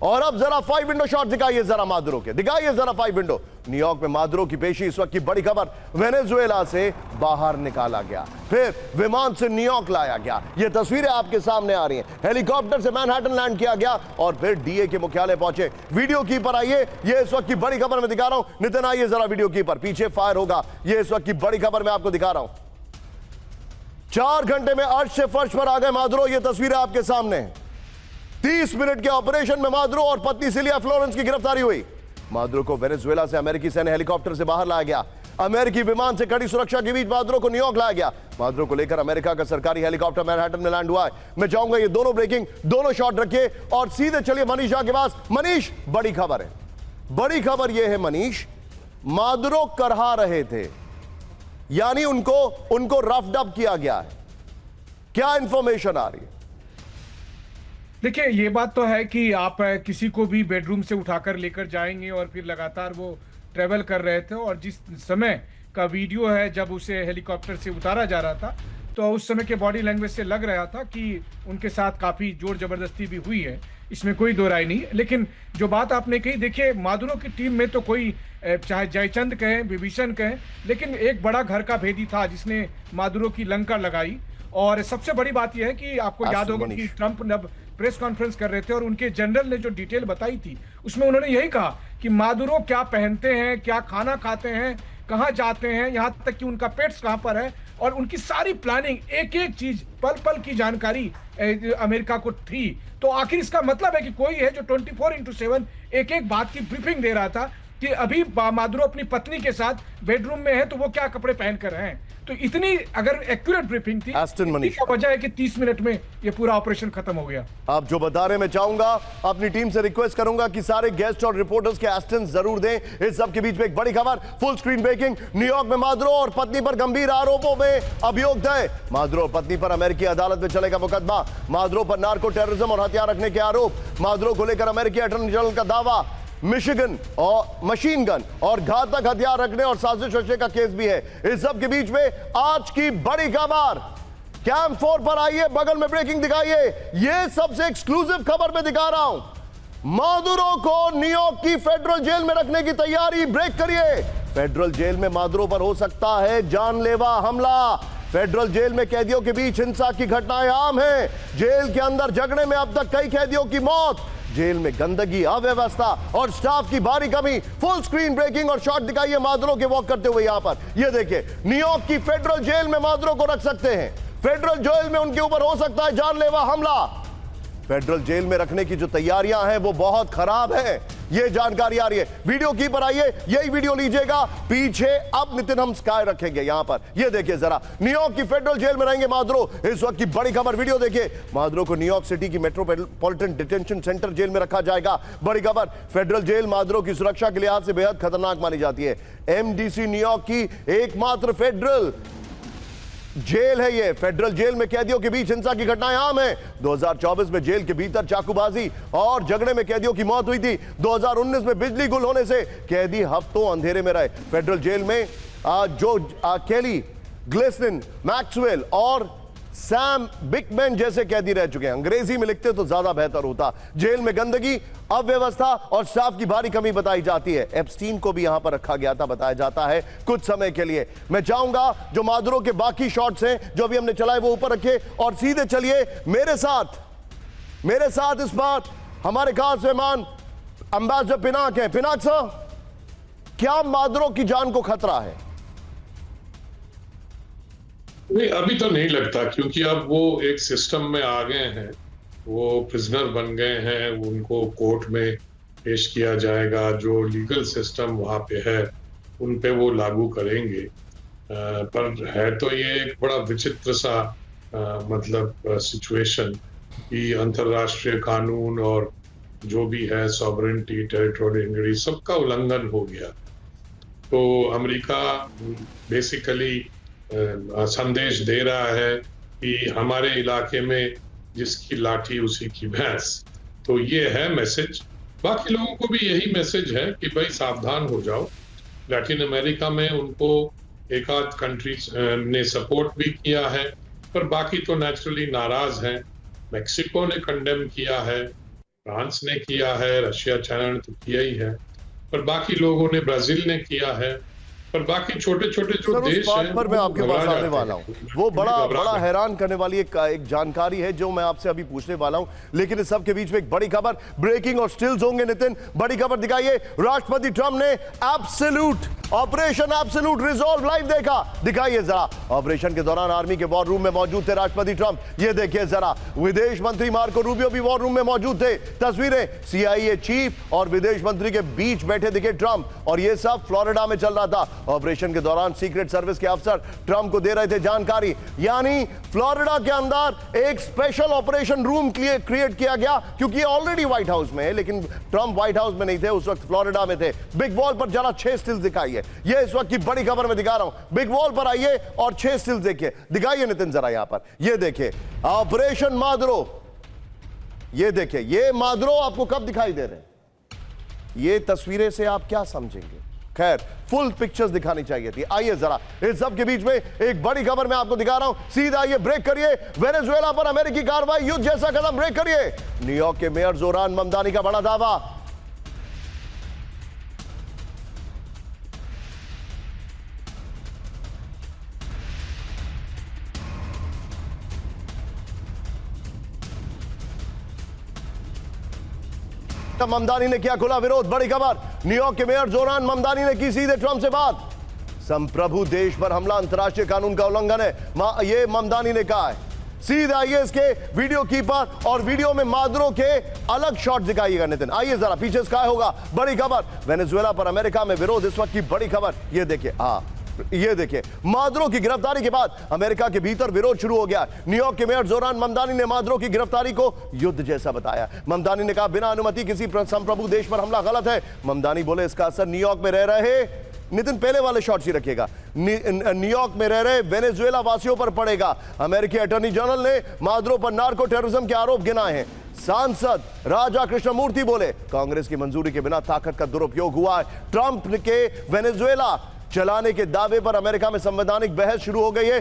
और अब जरा 5 विंडो शॉट दिखाइए जरा मादुरो के, दिखाइए जरा 5 विंडो। न्यूयॉर्क में मादुरो की पेशी, इस वक्त की बड़ी खबर, वेनेजुएला से बाहर निकाला गया, फिर विमान से न्यूयॉर्क लाया गया। ये तस्वीरें आपके सामने आ रही हैं। हेलीकॉप्टर से मैनहट्टन लैंड किया गया और फिर डीए के मुख्यालय पहुंचे। वीडियो कीपर आइए, ये इस वक्त की बड़ी खबर मैं दिखा रहा हूं। नितिन आइए जरा, वीडियो कीपर पीछे फायर होगा, ये इस वक्त की बड़ी खबर मैं आपको दिखा रहा हूं। 4 घंटे में अर्श से फर्श पर आ गए मादुरो, ये तस्वीरें आपके सामने हैं। 30 मिनट के ऑपरेशन में मादुरो और पत्नी सिलिया फ्लोरेंस की गिरफ्तारी हुई। मादुरो को वेनेजुएला से अमेरिकी सैन्य हेलीकॉप्टर से बाहर लाया गया। अमेरिकी विमान से कड़ी सुरक्षा के बीच मादुरो को न्यूयॉर्क लाया गया। मादुरो को लेकर अमेरिका का सरकारी हेलीकॉप्टर मैनहट्टन में लैंड हुआ है। मैं चाहूंगा ये दोनों ब्रेकिंग, दोनों शॉट रखिए और सीधे चलिए मनीष के पास। मनीष, बड़ी खबर है, बड़ी खबर यह है मनीष, मादुरो करहा रहे थे, यानी उनको रफ डब किया गया है। क्या इंफॉर्मेशन आ रही है? देखिए, ये बात तो है कि आप किसी को भी बेडरूम से उठाकर लेकर जाएंगे और फिर लगातार वो ट्रेवल कर रहे थे, और जिस समय का वीडियो है जब उसे हेलीकॉप्टर से उतारा जा रहा था तो उस समय के बॉडी लैंग्वेज से लग रहा था कि उनके साथ काफ़ी जोर जबरदस्ती भी हुई है, इसमें कोई दो राय नहीं। लेकिन जो बात आपने कही, देखिए मादुरो की टीम में तो कोई, चाहे जयचंद कहें, विभीषण कहें, लेकिन एक बड़ा घर का भेदी था जिसने मादुरो की लंका लगाई। और सबसे बड़ी बात यह है कि आपको याद होगा कि ट्रंप जब प्रेस कॉन्फ्रेंस कर रहे थे और उनके जनरल ने जो डिटेल बताई थी उसमें उन्होंने यही कहा कि मादुरो क्या पहनते हैं, क्या खाना खाते हैं, कहां जाते हैं, यहां तक कि उनका पेट्स कहां पर है, और उनकी सारी प्लानिंग, एक एक चीज, पल पल की जानकारी अमेरिका को थी। तो आखिर इसका मतलब है कि कोई है जो 24/7 एक एक बात की ब्रीफिंग दे रहा था कि अभी मादुरो अपनी पत्नी के साथ बेडरूम में है तो वो क्या कपड़े पहनकर हैं। तो इतनी अगर एक्यूरेट ब्रीफिंग थी, इसका वजह है कि 30 मिनट में ये पूरा ऑपरेशन खत्म हो गया। आप जो बता रहे, मैं चाहूंगा अपनी टीम से रिक्वेस्ट करूंगा कि सारे गेस्ट और रिपोर्टर्स के एस्टेंस जरूर दें। इस सब के बीच में एक बड़ी खबर, फुल स्क्रीन ब्रेकिंग। न्यूयॉर्क में मादुरो और पत्नी पर गंभीर आरोपों में अभियोग तय। मादुरो और पत्नी पर अमेरिकी अदालत में चलेगा मुकदमा। मादुरो पर नार्को टेररिज्म और हथियार रखने के आरोप। मादुरो को लेकर अमेरिकी अटॉर्नी जनरल का दावा, मिशिगन और मशीन गन और घातक हथियार रखने और साजिश रचने का केस भी है। इस सब के बीच में आज की बड़ी खबर, कैंप 4 पर आइए, बगल में ब्रेकिंग दिखाइए। यह सबसे एक्सक्लूसिव खबर मैं दिखा रहा हूं। मादुरो को न्यूयॉर्क की फेडरल जेल में रखने की तैयारी। ब्रेक करिए। फेडरल जेल में मादुरो पर हो सकता है जानलेवा हमला। फेडरल जेल में कैदियों के बीच हिंसा की घटनाएं आम हैं। जेल के अंदर झगड़े में अब तक कई कैदियों की मौत। जेल में गंदगी, अव्यवस्था और स्टाफ की भारी कमी। फुल स्क्रीन ब्रेकिंग और शॉट दिखाइए मादुरो के वॉक करते हुए। यहां पर ये देखिए, न्यूयॉर्क की फेडरल जेल में मादुरो को रख सकते हैं। फेडरल जेल में उनके ऊपर हो सकता है जानलेवा हमला। फेडरल जेल में रखने की जो तैयारियां हैं वो बहुत खराब है, ये जानकारी आ रही है। वीडियो की पर आइए, यही वीडियो लीजिएगा। पीछे अब नितिन हम स्काई रखेंगे यहां पर, ये देखिए जरा। न्यूयॉर्क की फेडरल जेल में रहेंगे मादुरो। इस वक्त की बड़ी खबर, वीडियो देखिए। मादुरो को न्यूयॉर्क सिटी की मेट्रोपॉलिटन डिटेंशन सेंटर जेल में रखा जाएगा। बड़ी खबर, फेडरल जेल मादुरो की सुरक्षा के लिहाज से बेहद खतरनाक मानी जाती है। एमडीसी न्यूयॉर्क की एकमात्र फेडरल जेल है ये। फेडरल जेल में कैदियों के बीच हिंसा की घटनाएं आम है। 2024 में जेल के भीतर चाकूबाजी और झगड़े में कैदियों की मौत हुई थी। 2019 में बिजली गुल होने से कैदी हफ्तों अंधेरे में रहे। फेडरल जेल में जो केली, ग्लिसरिन, मैक्सवेल और सैम बिकमैन जैसे कैदी रह चुके हैं। अंग्रेजी में लिखते तो ज्यादा बेहतर होता। जेल में गंदगी, अव्यवस्था और स्टाफ की भारी कमी बताई जाती है। एप्स्टीन को भी यहां पर रखा गया था, बताया जाता है, कुछ समय के लिए। मैं चाहूंगा जो मादुरो के बाकी शॉट्स हैं जो अभी हमने चलाए वो ऊपर रखे और सीधे चलिए मेरे साथ इस बार हमारे खास मेहमान एम्बेसडर पिनाक है। पिनाक सर, क्या मादुरो की जान को खतरा है? नहीं, अभी तो नहीं लगता, क्योंकि अब वो एक सिस्टम में आ गए हैं, वो प्रिजनर बन गए हैं, उनको कोर्ट में पेश किया जाएगा। जो लीगल सिस्टम वहाँ पे है उन पे वो लागू करेंगे। पर है तो ये एक बड़ा विचित्र सा मतलब सिचुएशन कि अंतर्राष्ट्रीय कानून और जो भी है सॉवरेनिटी, टेरिटोरियल इंटीग्रिटी, सबका उल्लंघन हो गया। तो अमेरिका बेसिकली संदेश दे रहा है कि हमारे इलाके में जिसकी लाठी उसी की भैंस। तो ये है मैसेज। बाकी लोगों को भी यही मैसेज है कि भाई सावधान हो जाओ। लैटिन अमेरिका में उनको एक आध कंट्रीज ने सपोर्ट भी किया है, पर बाकी तो नेचुरली नाराज हैं। मेक्सिको ने कंडेम किया है, फ्रांस ने किया है, रशिया चाइना ने तो किया ही है, पर बाकी लोगों ने, ब्राजील ने किया है, पर बाकी छोटे छोटे जो सर, उस देश बात हैं पर मैं वो आपके घबरा पास आने जाते वाला हैं। हूं। वो बड़ा घबरा बड़ा जाते हैं। हैरान करने वाली एक जानकारी है जो मैं आपसे अभी पूछने वाला हूं, लेकिन इस सब के बीच में एक बड़ी खबर, ब्रेकिंग और स्टिल्स होंगे। नितिन, बड़ी खबर दिखाइए। राष्ट्रपति ट्रंप ने ऑपरेशन एब्सोल्यूट रिजॉल्व लाइव देखा। दिखाइए जरा। ऑपरेशन के दौरान आर्मी के वॉर रूम में मौजूद थे राष्ट्रपति ट्रंप। ये देखिए जरा। विदेश मंत्री मार्को रूबियो भी वॉर रूम में मौजूद थे। तस्वीरें, CIA चीफ और विदेश मंत्री के बीच बैठे दिखे ट्रंप, और ये सब फ्लोरिडा में चल रहा था। ऑपरेशन के दौरान सीक्रेट सर्विस के अफसर ट्रंप को दे रहे थे जानकारी, यानी फ्लोरिडा के अंदर एक स्पेशल ऑपरेशन रूम क्रिएट किया गया, क्योंकि ऑलरेडी व्हाइट हाउस में है, लेकिन ट्रंप व्हाइट हाउस में नहीं थे, उस वक्त फ्लोरिडा में थे। बिग वॉल पर जरा 6 स्टिल्स दिखाइए। ये इस वक्त की बड़ी खबर मैं दिखा रहा हूं। बिग वॉल पर आइए और 6 स्टिल्स देखिए। दिखाइए नितिन जरा यहां पर। ये देखिए ऑपरेशन माद्रो। ये देखिए, ये माद्रो आपको कब दिखाई दे रहे हैं? ये तस्वीरें से आप क्या समझेंगे? खैर, फुल पिक्चर्स दिखानी चाहिए थी। आइए जरा, इस सब के बीच में एक बड़ी खबर मैं आपको दिखा रहा हूं। सीधा आइए, ब्रेक करिए। वेनेजुएला पर अमेरिकी कार्रवाई, युद्ध जैसा कदम, ब्रेक करिए। न्यूयॉर्क के मेयर जोरान ममदानी का बड़ा दावा। ममदानी ने किया खुला विरोध। बड़ी खबर, न्यूयॉर्क के मेयर जोरान ममदानी ने की सीधे ट्रंप से बात। संप्रभु देश पर हमला अंतर्राष्ट्रीय कानून का उल्लंघन है, ये ममदानी ने कहा है। सीधे आइए इसके वीडियो कीपर और वीडियो में माद्रो के अलग शॉट दिखाइएगा नितिन। आइए जरा, पीछे क्या होगा। बड़ी खबर, वेनेजुएला पर अमेरिका में विरोध, इस वक्त की बड़ी खबर। ये देखिए, ये देखिए, माद्रो की गिरफ्तारी के बाद अमेरिका के भीतर विरोध शुरू हो गया। न्यूयॉर्क के मेयर जोरान ममदानी ने माद्रो की गिरफ्तारी को युद्ध जैसा बताया। ममदानी ने कहा, बिना अनुमति किसी संप्रभु देश पर हमला गलत है। ममदानी बोले, इसका असर न्यूयॉर्क में रह रहे, नितिन पहले वाले शॉट्स ही रखिएगा, न्यूयॉर्क में रह रहे वेनेजुएला वासियों पर पड़ेगा। अमेरिकी अटॉर्नी जनरल ने माद्रो पर नार्को टेररिज्म के आरोप गिनाए हैं। सांसद राजा कृष्णमूर्ति बोले, कांग्रेस की मंजूरी के बिना ताकत का दुरुपयोग हुआ है। ट्रंप के वेनेजुएला चलाने के दावे पर अमेरिका में संवैधानिक बहस शुरू हो गई है।